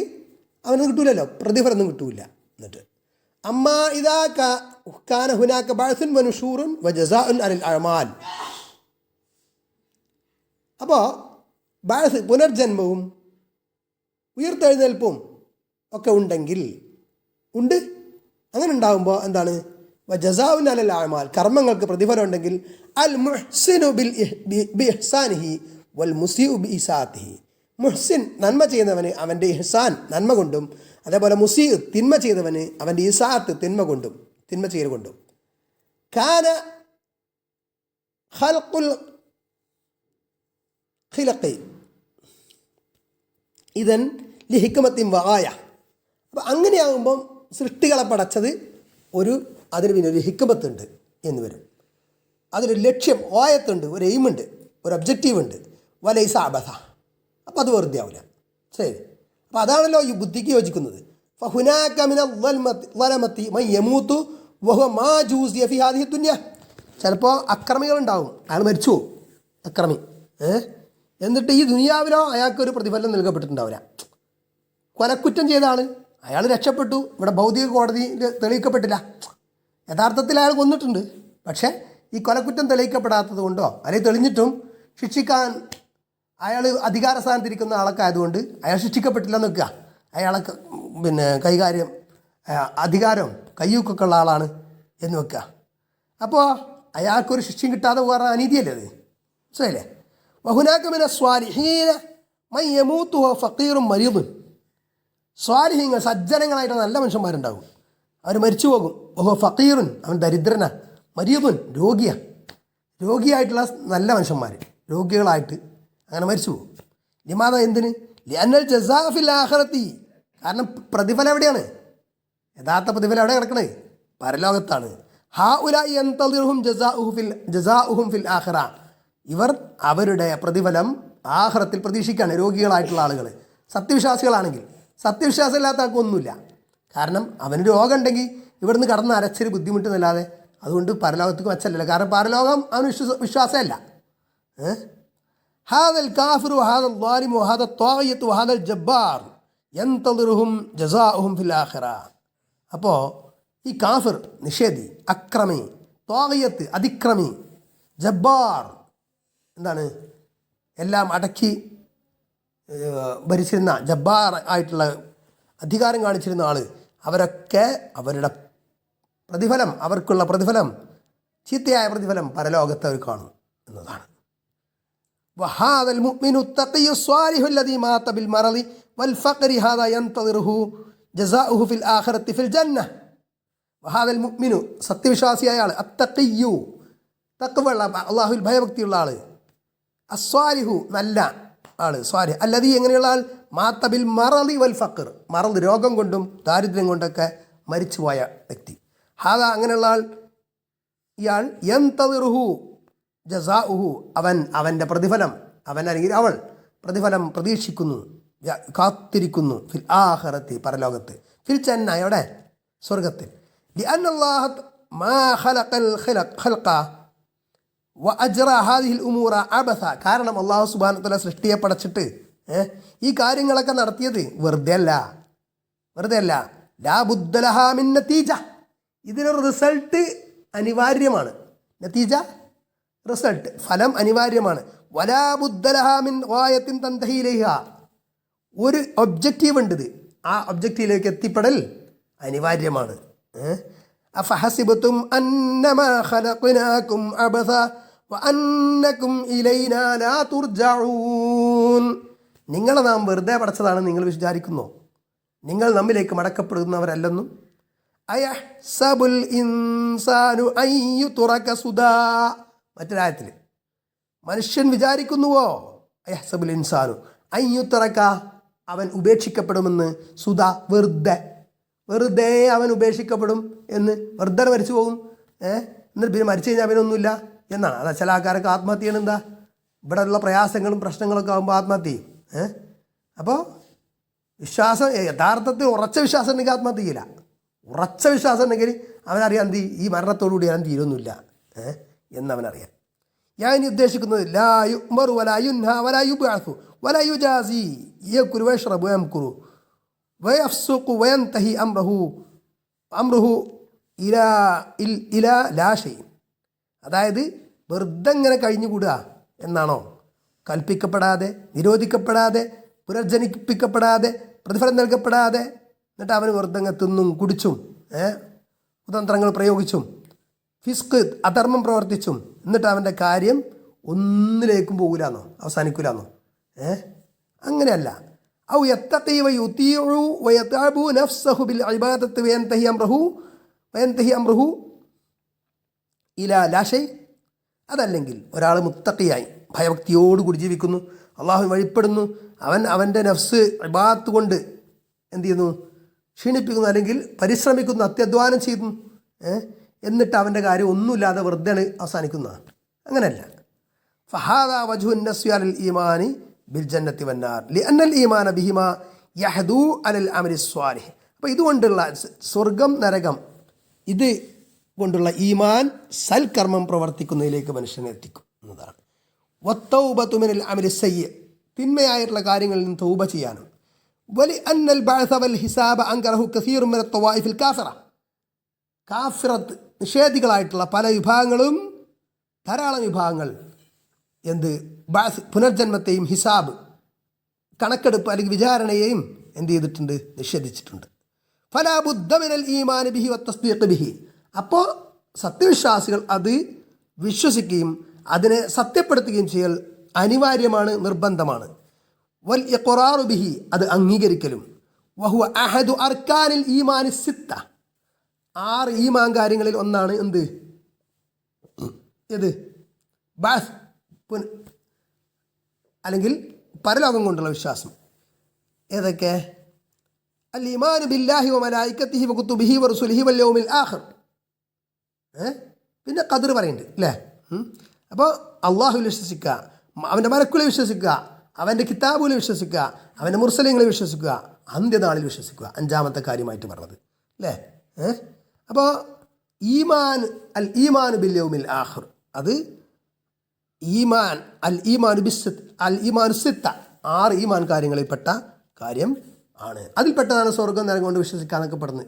അവനൊന്നും കിട്ടൂലല്ലോ, പ്രതിഫലമൊന്നും കിട്ടൂല. എന്നിട്ട് അമ്മാ ഇദാ കാന ഹുനാക ബഅസുൻ വനുഷൂറുൻ വജസാഉൻ അനിൽ അഅമാൽ. അപ്പോൾ ബഅസ് പുനർജന്മവും ഉയർത്തെഴുന്നേൽപ്പും ഒക്കെ ഉണ്ട്. അങ്ങനെ ഉണ്ടാകുമ്പോൾ എന്താണ്? വജസാഉൻ അനിൽ അഅമാൽ, കർമ്മങ്ങൾക്ക് പ്രതിഫലം ഉണ്ടെങ്കിൽ അൽ മുഹ്സിനു ബി ഇഹ്സാനിഹി വൽ മുസീഉ ബി ഇസാഅത്തിഹി. മുഹ്സിൻ നന്മ ചെയ്യുന്നവന് അവൻ്റെ ഇഹ്സാൻ നന്മ കൊണ്ടും, അതേപോലെ മുസീ തിന്മ ചെയ്തവന് അവൻ്റെ ഇസാഅത്ത് തിന്മ ചെയ്യൽ കൊണ്ടും. കാന ഖൽഖുൽ ഖിലഖി ഇദൻ ലിഹിക്മത്തിൻ വഗായ. അപ്പോൾ അങ്ങനെയാകുമ്പം സൃഷ്ടികളെ പടച്ചത് അതിന് പിന്നെ ഒരു ഹിക്മത്തുണ്ട് എന്ന് വരും. അതിനൊരു ലക്ഷ്യം, ഓയത്തുണ്ട്, ഒരു എയിമുണ്ട്, ഒരു ഒബ്ജക്റ്റീവ് ഉണ്ട്. വലൈസ അബസ. അപ്പോൾ അത് വെറുതെ ആവില്ല. ശരി. അപ്പോൾ അതാണല്ലോ ഈ ബുദ്ധിക്ക് യോജിക്കുന്നത്. ഫഹുനാക മിനൽ ളലമത്തി മൻ യമൂതു വഹുവ മാ ജൂസിയ ഫി ഹാദിഹി ദുനിയ. ചിലപ്പോൾ അക്രമികളുണ്ടാവും, അയാൾ മരിച്ചു പോകും, അക്രമി. എന്നിട്ട് ഈ ദുനിയാവിലോ അയാൾക്കൊരു പ്രതിഫലം നൽകപ്പെട്ടിട്ടുണ്ടാവില്ല. കൊലക്കുറ്റം ചെയ്ത ആൾ, അയാൾ രക്ഷപ്പെട്ടു, ഇവിടെ ഭൗതിക കോടതിയിൽ തെളിയിക്കപ്പെട്ടില്ല. യഥാർത്ഥത്തിൽ അയാൾ കൊന്നിട്ടുണ്ട്, പക്ഷേ ഈ കൊലക്കുറ്റം തെളിയിക്കപ്പെടാത്തത് കൊണ്ടോ അല്ലെങ്കിൽ തെളിഞ്ഞിട്ടും ശിക്ഷിക്കാൻ അയാൾ അധികാര സ്ഥാനത്തിരിക്കുന്ന ആളൊക്കെ ആയതുകൊണ്ട് അയാൾ ശിക്ഷിക്കപ്പെട്ടില്ല എന്ന് വെക്കുക. അയാളെ പിന്നെ കൈകാര്യം അധികാരം കയ്യൂക്കൊക്കെ ഉള്ള ആളാണ് എന്ന് വെക്കുക. അപ്പോൾ അയാൾക്കൊരു ശിക്ഷയും കിട്ടാതെ വേറെ അനീതിയല്ലേ അത്? മനസ്സിലായില്ലേ? വഹുനാക മിന സ്വാലിഹീന മൻ യമൂതു വഹുവ ഫഖീറുൻ മരീദുൻ. സ്വാലിഹീങ്ങൾ സജ്ജനങ്ങളായിട്ട് നല്ല മനുഷ്യന്മാരുണ്ടാകും, അവർ മരിച്ചു പോകും. വഹുവ ഫഖീറുൻ, അവൻ ദരിദ്രനാ. മരീദുൻ, രോഗിയായിട്ടുള്ള നല്ല മനുഷ്യന്മാർ രോഗികളായിട്ട് അങ്ങനെ മരിച്ചു പോകും. ലിമാദ, എന്തിന്? ലിഅന്നൽ ജസാ ഫിൽ ആഖിറത്തി, കാരണം പ്രതിഫലം എവിടെയാണ്? യഥാർത്ഥ പ്രതിഫലം എവിടെ കിടക്കണത്? പരലോകത്താണ്. ഹൗലാഇ യന്തളിറുഹും ജസാഉഹും ഫിൽ ആഖിറ. ഇവർ അവരുടെ പ്രതിഫലം ആഖിറത്തിൽ പ്രതീക്ഷിക്കുകയാണ്, രോഗികളായിട്ടുള്ള ആളുകൾ. സത്യവിശ്വാസികളാണെങ്കിൽ. സത്യവിശ്വാസമില്ലാത്ത ആൾക്കൊന്നുമില്ല. കാരണം അവന് രോഗം ഉണ്ടെങ്കിൽ ഇവിടുന്ന് കടന്ന് അരച്ചൊരു ബുദ്ധിമുട്ടുന്നല്ലാതെ അതുകൊണ്ട് പരലോകത്തേക്ക് വച്ചല്ലല്ലോ. കാരണം പരലോകം അവന് വിശ്വാസമല്ല. ഹാദൽ കാഫിറു വഹാദൽ ളാലിമു വഹാദൽ ത്വാഗിയത്തു വഹാദൽ ജബ്ബാർ യന്തളിറുഹും ജസാഉഹും ഫിൽ ആഖിറ. അപ്പോൾ ഈ കാഫിർ, നിഷേധി, അക്രമി, ത്വാഗിയത്ത്, അതിക്രമി, ജബ്ബാർ, എന്താണ്? എല്ലാം അടക്കി ഭരിച്ചിരുന്ന ജബ്ബാർ ആയിട്ടുള്ള അധികാരം കാണിച്ചിരുന്ന ആൾ, അവരൊക്കെ അവരുടെ പ്രതിഫലം, അവർക്കുള്ള പ്രതിഫലം, ചീത്തയായ പ്രതിഫലം പരലോകത്ത് അവർ കാണും എന്നതാണ്. വഹാദൽ മുഅ്മിനു തഖിയ്യു സ്വാലിഹു അല്ലദീ മാത ബിൽ മറദി വൽ ഫഖരി ഹാദാ യന്തളിറുഹു ജസാഉഹു ഫിൽ ആഖിറത്തി ഫിൽ ജന്ന. വഹാദൽ മുഅ്മിനു, സത്യവിശ്വാസിയായ ആൾ, അത്തഖിയ്യു, തഖ്വയുള്ള അല്ലാഹുവിൽ ഭയഭക്തിയുള്ള ആൾ, അസ്വാലിഹു, നല്ല ആൾ, സ്വാലിഹ്, അല്ലദീ, എങ്ങനെയുള്ള ആൾ? മാത ബിൽ മറദി വൽ ഫഖർ, മറദ് രോഗം കൊണ്ടും ദാരിദ്ര്യം കൊണ്ടൊക്കെ മരിച്ചുപോയ വ്യക്തി. ഹാദാ, അങ്ങനെയുള്ള ആൾ, ഇയാൾ യന്തളിറുഹു ജസാഉഹു, അവൻ്റെ പ്രതിഫലം, അവൻ അല്ലെങ്കിൽ അവൾ പ്രതിഫലം പ്രതീക്ഷിക്കുന്നു, കാത്തിരിക്കുന്നു. ഫിൽ ആഖിറത്തി, പരലോകത്ത്. ഫിൽ ജന്ന, എവിടെ? സ്വർഗത്തിൽ. ലിഅന്നല്ലാഹ മാ ഖലഖൽ ഖൽഖ വഅജ്റ ഹാദിഹിൽ ഉമൂറ അബസ. കാരണം അല്ലാഹു സുബ്ഹാനഹു വ തആല സൃഷ്ടിയെ പടച്ചിട്ട് ഈ കാര്യങ്ങളൊക്കെ നടത്തിയത് വെറുതെ അല്ല. ലാ ബുദ്ദ ലഹാ മിൻ നതീജ, ഇതിനൊരു റിസൾട്ട് അനിവാര്യമാണ്. നതീജ, റിസൾട്ട്, ഫലം അനിവാര്യമാണ്. വലാ ബുദ്ദ ലഹാ മിൻ ഗായത്തിൻ തൻതഹി ഇലൈഹാ, ഒരു ഒബ്ജക്റ്റീവ് ഉണ്ട്, ഇത് ആ ഒബ്ജക്റ്റീവിലേക്ക് എത്തിപ്പെടൽ അനിവാര്യമാണ്. അഫഹസിബതും അന്നമാ ഖലഖനാകും അബസ വഅന്നകും ഇലൈനാ ലാ തുർജഊൻ. നിങ്ങളെ നാം വെറുതെ പടച്ചതാണ് നിങ്ങൾ വിചാരിക്കുന്നോ? നിങ്ങൾ നമ്മിലേക്ക് മടക്കപ്പെടുന്നവരല്ലെന്നും. അയഹ്സബുൽ ഇൻസാനു അയ്യുതുറക സുദാ, മറ്റൊരായത്തിൽ മനുഷ്യൻ വിചാരിക്കുന്നുവോ അയഹ്സബുൽ ഇൻസാനു അയ്യുത്തറക്ക അവൻ ഉപേക്ഷിക്കപ്പെടുമെന്ന് സുധ വെറുതെ അവൻ ഉപേക്ഷിക്കപ്പെടും എന്ന് വെറുതെ മരിച്ചു പോകും. എന്നിട്ട് പിന്നെ മരിച്ചു കഴിഞ്ഞാൽ അവനൊന്നുമില്ല എന്നാണ്. അതാ ചില ആൾക്കാരൊക്കെ ആത്മഹത്യ ചെയ്യണം. എന്താ ഇവിടെ ഉള്ള പ്രയാസങ്ങളും പ്രശ്നങ്ങളൊക്കെ ആകുമ്പോൾ ആത്മഹത്യ ചെയ്യും. അപ്പോൾ വിശ്വാസം യഥാർത്ഥത്തിൽ ഉറച്ച വിശ്വാസം ഉണ്ടെങ്കിൽ ആത്മഹത്യ ചെയ്യില്ല. ഉറച്ച വിശ്വാസം ഉണ്ടെങ്കിൽ അവനറിയാം എന്ത് ഈ മരണത്തോടുകൂടി അവൻ തീരൊന്നുമില്ല എന്നവനറിയാം. ഞാൻ ഇനി ഉദ്ദേശിക്കുന്നത് ലാ യുഅ്മറു വലാ യുൻഹ വലാ യുബ്അസു വലാ യുജാസി യഅ്കുലു വയശ്റബു വയംകുറു വയഫ്സുഖു വയൻതഹി അംറുഹു ഇലാ ലാ ഷൈഇൻ. അതായത് വെറുതെ ഇങ്ങനെ കഴിഞ്ഞുകൂടുക എന്നാണോ? കൽപ്പിക്കപ്പെടാതെ, നിരോധിക്കപ്പെടാതെ, പുനർജനിപ്പിക്കപ്പെടാതെ, പ്രതിഫലം നൽകപ്പെടാതെ, എന്നിട്ട് അവന് വെറുതെ തിന്നും കുടിച്ചും കുതന്ത്രങ്ങൾ പ്രയോഗിച്ചും ഫിസ്ക് അധർമ്മം പ്രവർത്തിച്ചും എന്നിട്ട് അവൻ്റെ കാര്യം ഒന്നിലേക്കും പോകില്ലാന്നോ, അവസാനിക്കില്ലാന്നോ? അങ്ങനെയല്ല. ഔ യത്തഖി വയുതീഉ വയതഅബു നഫ്സഹു ബിൽ ഇബാദത്തി വയൻതഹി അംറുഹു ഇലാ ലാ ഷൈ. അതല്ലെങ്കിൽ ഒരാൾ മുത്തഖിയായി ഭയഭക്തിയോടുകൂടി ജീവിക്കുന്നു, അള്ളാഹു വഴിപ്പെടുന്നു, അവൻ്റെ നഫ്സ് ഇബാദത്ത് കൊണ്ട് എന്ത് ചെയ്യുന്നു? ക്ഷീണിപ്പിക്കുന്നു, അല്ലെങ്കിൽ പരിശ്രമിക്കുന്നു, അത്യധ്വാനം ചെയ്യുന്നു. എന്നിട്ട് അവൻ്റെ കാര്യം ഒന്നുമില്ലാതെ വെറുതെ അവസാനിക്കുന്നതാണ്. അങ്ങനെയല്ല. ഫഹാദ വജ്ഹുൻ നസ്യി അലൽ ഈമാനി ബിൽ ജന്നത്തി വന്നാർ ലിഅന്നൽ ഈമാന ബിഹിമാ യഹ്ദു അലൽ അമലി സ്വാലിഹ്. അപ്പോൾ ഇതുകൊണ്ടുള്ള സ്വർഗം നരകം ഇത് കൊണ്ടുള്ള ഈമാൻ സൽക്കർമ്മം പ്രവർത്തിക്കുന്നതിലേക്ക് മനുഷ്യനെ എത്തിക്കും എന്നതാണ്. വത്തൗബതു മിനൽ അമലി സയ്യി, തിന്മയായിട്ടുള്ള കാര്യങ്ങളിൽ നിന്ന് തൗബ ചെയ്യാനും. വലി അന്നൽ ബഅസ വൽ ഹിസാബ അൻകറഹു കസീറുൻ മിനൽ തവായിഫിൽ കാഫിറ, കാഫിറത്ത് നിഷേധികളായിട്ടുള്ള പല വിഭാഗങ്ങളും, ധാരാളം വിഭാഗങ്ങൾ പുനർജന്മത്തെയും ഹിസാബ് കണക്കെടുപ്പ് അല്ലെങ്കിൽ വിചാരണയെയും എന്ത് ചെയ്തിട്ടുണ്ട്? നിഷേധിച്ചിട്ടുണ്ട്. ഫലാ ബുദ്ദ മിനൽ ഈമാനി ബിഹി വത്തസ്ദീഖ് ബിഹി. അപ്പോൾ സത്യവിശ്വാസികൾ അത് വിശ്വസിക്കുകയും അതിനെ സത്യപ്പെടുത്തുകയും ചെയ്യൽ അനിവാര്യമാണ്, നിർബന്ധമാണ്. വൽ ഇഖ്റാറു ബിഹി, അത് അംഗീകരിക്കലും. വഹുവ അഹദു അർക്കാനിൽ ഈമാനി സിത്ത, 6 ഈമാൻ കാര്യങ്ങളിൽ ഒന്നാണ് എന്ത്? ബാസ് അല്ലെങ്കിൽ പരലോകം കൊണ്ടുള്ള വിശ്വാസം. ഏതൊക്കെ? അൽ ഈമാനു ബില്ലാഹി വ മലായികത്തിഹി വ കുതുബിഹി വ റസുലിഹി വൽ യൗമിൽ ആഖിർ. പിന്നെ ഖദർ പറയുന്നുണ്ട് അല്ലേ? അപ്പോൾ അള്ളാഹുവിൽ വിശ്വസിക്കുക, അവൻ്റെ മലക്കുകളെ വിശ്വസിക്കുക, അവൻ്റെ കിതാബുകളെ വിശ്വസിക്കുക, അവൻ്റെ മുർസലീങ്ങളെ വിശ്വസിക്കുക, അന്ത്യനാളിൽ വിശ്വസിക്കുക. 5ാമത്തെ കാര്യമായിട്ട് പറഞ്ഞത് അല്ലേ? അപ്പോൾ അൽ ഈമാനു ബിൽ യൗമിൽ ആഖിർ, അത് ഈമാൻ അൽ ഈമാനു സിത്ത, 6 ഈമാൻ കാര്യങ്ങളിൽപ്പെട്ട കാര്യം ആണ്. അതിൽപ്പെട്ടതാണ് സ്വർഗം നരകം കൊണ്ട് വിശ്വസിക്കുക എന്നൊക്കെ പെടുന്നത്.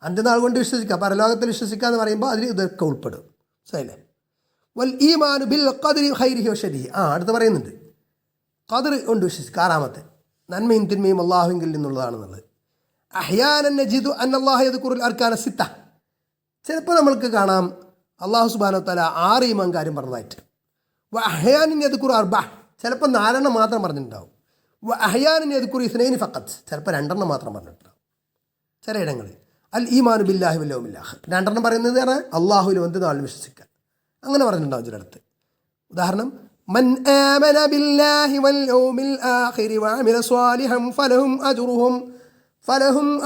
അന്ത്യനാൾ കൊണ്ട് വിശ്വസിക്കുക, പരലോകത്തിൽ വിശ്വസിക്കുക എന്ന് പറയുമ്പോൾ അതിൽ ഇതൊക്കെ ഉൾപ്പെടും. ശരിയല്ലേ? വൽ ഈമാനു ബിൽ ഖദ്രി ഖൈരിഹി വശരിഹി. അടുത്ത് പറയുന്നുണ്ട് ഖദർ കൊണ്ട് വിശ്വസിക്കുക. 6ാമത്തെ നന്മയും തിന്മയും അള്ളാഹുവിൽ നിന്നുള്ളതാണെന്നുള്ളത്. അഹ്യാനൻ നജിദു അന്നല്ലാഹു യദ്കുറുൽ അർക്കാന സിത്ത. ചിലപ്പോൾ നമ്മൾക്ക് കാണാം അള്ളാഹു സുബ്ഹാനഹു വ തആല 6 ഈമാൻ കാര്യം പറഞ്ഞതായിട്ട്. വ അഹ്യാനൻ യദ്കുറു അർബ, ചിലപ്പോൾ 4 മാത്രം പറഞ്ഞിട്ടുണ്ടാവും. വ അഹ്യാനൻ യദ്കുറു ഇസ്നൈനി ഫഖത്ത്, ചിലപ്പോൾ 2 മാത്രം പറഞ്ഞിട്ടുണ്ടാവും ചിലയിടങ്ങളിൽ. അൽ ഈമാനു ബില്ലാഹി വൽ യൗമിൽ ആഖിർ, 2 പറയുന്നത് പറഞ്ഞാൽ അള്ളാഹുവിൽ അന്ത്യനാളിൽ വിശ്വസിക്കുക, അങ്ങനെ പറഞ്ഞിട്ടുണ്ടാവും ചിലയിടത്ത്. ഉദാഹരണം, മൻ ആമന ബില്ലാഹി വൽ യൗമിൽ ആഖിർ വഅമില സ്വാലിഹൻ ഫലഹും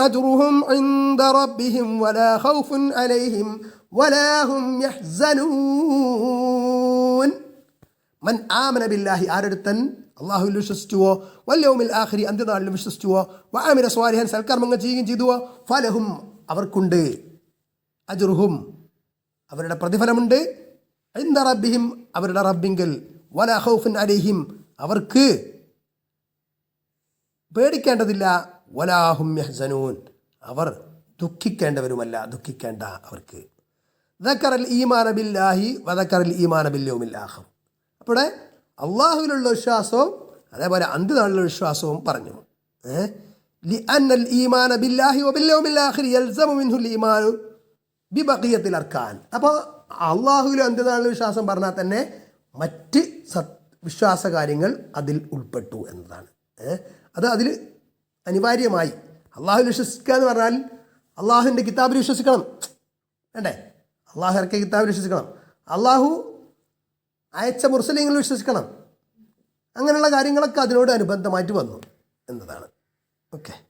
അജ്റുഹും ഇൻദ റബ്ബിഹിം വലാ ഖൗഫുൻ അലൈഹിം വലാ ഹും യഹ്സനൂൻ. മൻ ആമന ബില്ലാഹി, ആരെടുത്തൻ അള്ളാഹുവിൽ വിശ്വസിച്ചുവോ, വൽ യൗമിൽ ആഖിരി അന്ത്യനാളിൽ വിശ്വസിച്ചുവോ, വഅമില സ്വാലിഹൻ സൽക്കർമ്മങ്ങൾ ചെയ്യുകയും ചെയ്തുവോ, ഫലഹും അവർക്കുണ്ട്, അജ്റുഹും അവരുടെ പ്രതിഫലമുണ്ട്, ഇൻദ റബ്ബിഹിം അവരുടെ റബ്ബിങ്കൽ, വലാ ഖൗഫുൻ അലൈഹിം അവർക്ക് പേടിക്കേണ്ടതില്ല, വലാഹും യഹ്സനൂൻ അവർ ദുഃഖിക്കേണ്ടവരുമല്ല, ദുഃഖിക്കേണ്ട അവർക്ക്. ദക്കറൽ ഈമാന ബില്ലാഹി വദക്കറൽ ഈമാന ബിൽ യൗമിൽ ആഖിർ. അപ്പോൾ അള്ളാഹുവിലുള്ള വിശ്വാസവും അതേപോലെ അന്ത്യനാളിലുള്ള വിശ്വാസവും പറഞ്ഞു. ലിഅന്നൽ ഈമാന ബില്ലാഹി വബിൽ യൗമിൽ ആഖിർ യൽസമു മിൻഹുൽ ഈമാനു ബിബഖിയത്തിൽ അർക്കാൻ. അപ്പോൾ അള്ളാഹുവിലെ അന്ത്യനാളിലെ വിശ്വാസം പറഞ്ഞാൽ തന്നെ മറ്റ് വിശ്വാസ കാര്യങ്ങൾ അതിൽ ഉൾപ്പെട്ടു എന്നതാണ്. അത് അതിൽ അനിവാര്യമായി. അള്ളാഹുവിൽ വിശ്വസിക്കുക എന്ന് പറഞ്ഞാൽ അള്ളാഹുവിൻ്റെ കിതാബിൽ വിശ്വസിക്കണം, വേണ്ടേ? അള്ളാഹു ഇറക്കിയ കിതാബിൽ വിശ്വസിക്കണം, അള്ളാഹു അയച്ച മുർസലീങ്ങളിൽ വിശ്വസിക്കണം, അങ്ങനെയുള്ള കാര്യങ്ങളൊക്കെ അതിനോട് അനുബന്ധമായിട്ട് വന്നു എന്നതാണ്. ഓക്കെ.